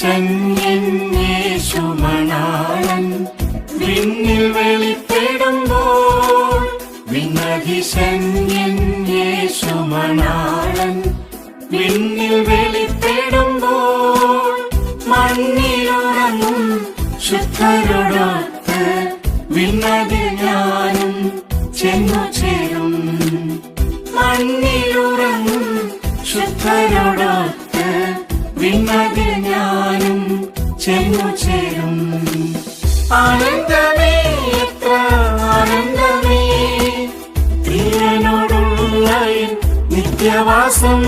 വിണ്ണധിശൻ N യേശുമണാളൻ വിണ്ണിൽ വെളിപ്പെടുമ്പോൾ, വിണ്ണധിശൻ N യേശുമണാളൻ വിണ്ണിൽ വെളിപ്പെടുമ്പോൾ, മണ്ണിലുറങ്ങും ശുദ്ധരോടൊത്ത് വിണ്ണതിൽ ഞാനും ചെന്നു ചേരും. മണ്ണിലുറങ്ങും ശുദ്ധരോടൊത്ത് വിണ്ണതിൽ ഞാനും ചെന്നു ചേരും. ആനന്ദമേ, എത്ര ആനന്ദമേ, പ്രിയനോടുള്ള നിത്യവാസം.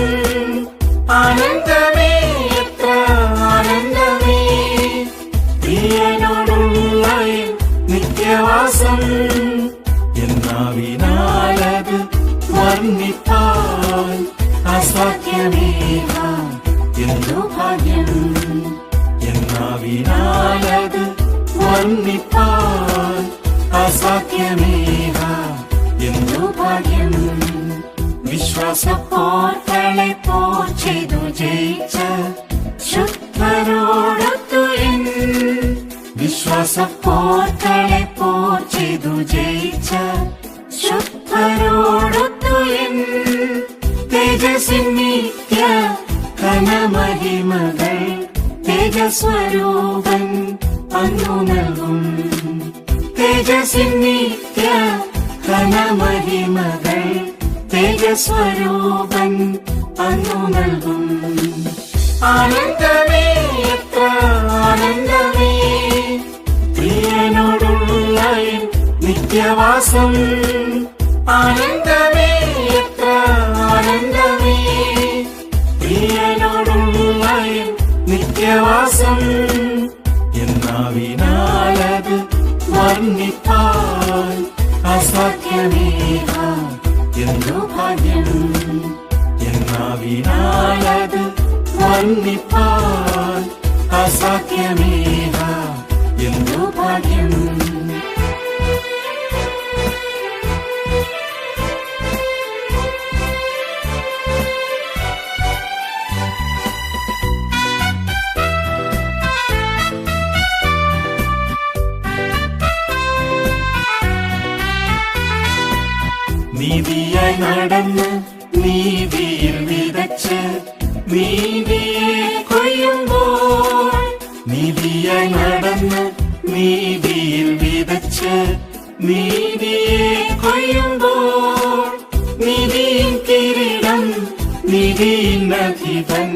ആനന്ദമേ, എത്ര ആനന്ദമേ, പ്രിയനോടുള്ള നിത്യവാസം. എന്നാവിനാലത് വർണ്ണിപ്പാൻ അസാധ്യമേക എന്തു ഭാഗ്യം. എന്നാവിനാലത് വർണ്ണിപ്പാൻ അസാധ്യമേക എന്തു ഭാഗ്യം. വിശ്വാസപ്പോർക്കളെ പോർ ചെയ്തു ജയിച്ച ശുദ്ധരോടൊത്തു എൻ, വിശ്വാസപ്പോർക്കളെ പോർ ചെയ്തു ജയിച്ച ശുദ്ധരോടൊത്തു എൻ, തേജസ്സിൻ നിത്യ ഘനമഹിമകൾ തേജസ്വരൂപൻ അന്നു നൽകും. തേജസ്സിൻ നിത്യ ഘനമഹിമകൾ തേജസ്വരൂപൻ അന്നു നൽകും. ആനന്ദമേ, എത്ര ആനന്ദമേ, പ്രിയനോടുള്ള നിത്യവാസം. ആനന്ദമേ, എത്ര ആനന്ദമേ, പ്രിയനോടുള്ള നിത്യവാസം. എന്നാവിനാലത് വർണ്ണിപ്പാൻ അസാധ്യമേക എന്തു ഭാഗ്യം. എന്നാവിനാലത് വർണ്ണിപ്പാൻ അസാധ്യമേക എന്തു ഭാഗ്യം. നീതിയായി നടന്ന് നീതിയിൽ വിതച്ച് നീതിയെ കൊയ്യുമ്പോൾ, നീതിയായി നടന്ന് നീതിയിൽ വിതച്ച് നീതിയെ കൊയ്യുമ്പോൾ, നീതിയിൻ കിരീടം നീതിയിൻ അധിപൻ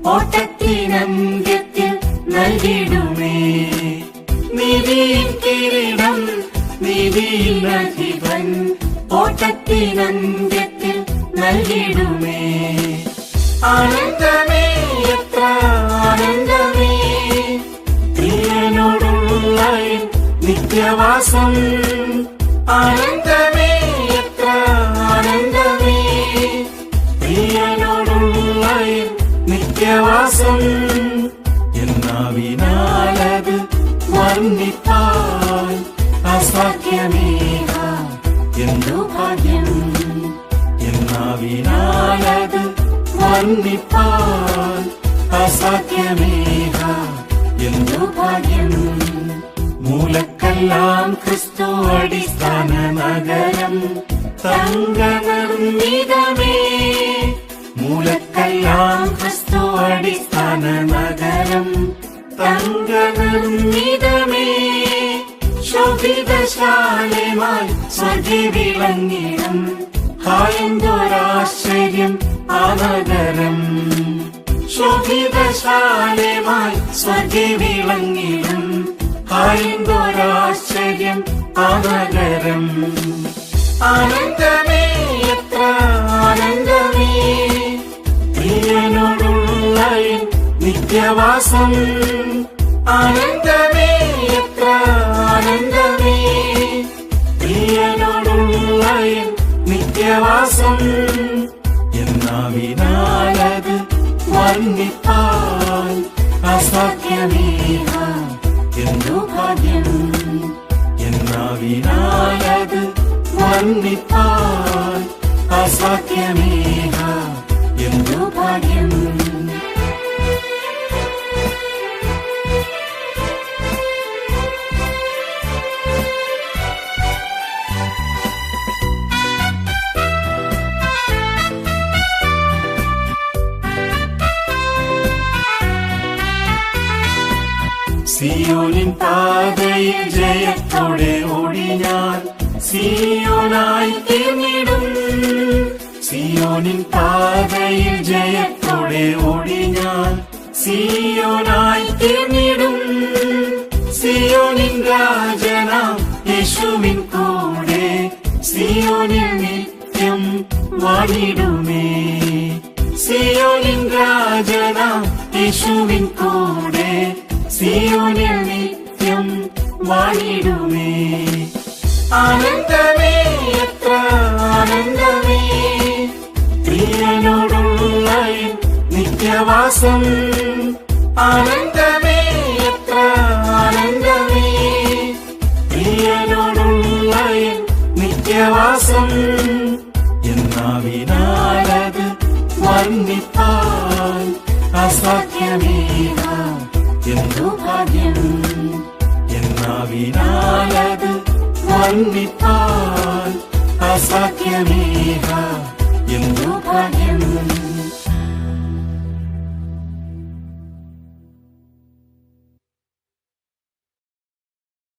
ഓട്ടത്തിനന്ത്യത്തിൽ നൽകിടുമേ. നീതിയിൻ കിരീടം നീതിയിൻ അധിപൻ ഓട്ടത്തിനന്ത്യത്തിൽ നൽകിടുമേ. ആനന്ദമേ, എത്ര ആനന്ദമേ, പ്രിയനോടുള്ള നിത്യവാസം. ആനന്ദമേ, എത്ര ആനന്ദമേ, പ്രിയനോടുള്ള നിത്യവാസം. എന്നാവിനാലത് വർണ്ണിപ്പാൻ അസാധ്യമേക എന്തു ഭാഗ്യം. എന്നാവിനാലത് വർണ്ണിപ്പാൻ അസാധ്യമേക എന്തു ഭാഗ്യം. മൂലക്കെല്ലാം ക്രിസ്തു അടിസ്ഥാന നഗരം തങ്കനിർമ്മിതമേ. മൂലക്കെല്ലാം ക്രിസ്തു അടിസ്ഥാന നഗരം തങ്കനിർമ്മിതമേ. ശോഭിതശാലമായി സ്വർഗ്ഗേ വിളങ്ങിടും, ഹായെന്തൊരാശ്ചര്യം ആ നഗരം. ശോഭിതശാലമായി സ്വർഗ്ഗേ വിളങ്ങിടും, ഹായെന്തൊരാശ്ചര്യം ആ നഗരം. ആനന്ദമേ, എത്ര ആനന്ദമേ, പ്രിയനോടുള്ള നിത്യവാസം. ആനന്ദമേ, എത്ര ആനന്ദമേ, പ്രിയനോടുള്ള നിത്യവാസം. എന്നാവിനാലത് വർണ്ണിപ്പാൻ അസാധ്യമേക എന്തു ഭാഗ്യം. എന്നാവിനാലത് വർണ്ണിപ്പാൻ അസാധ്യമേക എന്തു ഭാഗ്യം. സിയോനിൻ പാതയിൽ ജയത്തോടെ ഓടി ഞാൻ സിയോനായി തീർന്നിടും. സിയോനിൻ പാതയിൽ ജയത്തോടെ ഓടി ഞാൻ സിയോനായി തീർന്നിടും. സിയോനിൻ രാജനാം യേശുവിൻ കൂടെ സിയോനിൽ നിത്യം വാണിടുമേ. സിയോനിൻ രാജനാം യേശുവിൻ കൂടെ സിയോനിൽ നിത്യം വാണിടുമേ. ആനന്ദമേ എത്ര ആനന്ദമേ പ്രിയനോടുള്ള നിത്യവാസം. ആനന്ദമേ എത്ര ആനന്ദമേ പ്രിയനോടുള്ള നിത്യവാസം. എന്നാവിനാലത് വർണ്ണിപ്പാൻ അസാധ്യമേ എന്തു ഭാഗ്യം. എന്നാവിനാലത് വർണ്ണിപ്പാൻ അസാധ്യമേ എന്തു ഭാഗ്യം.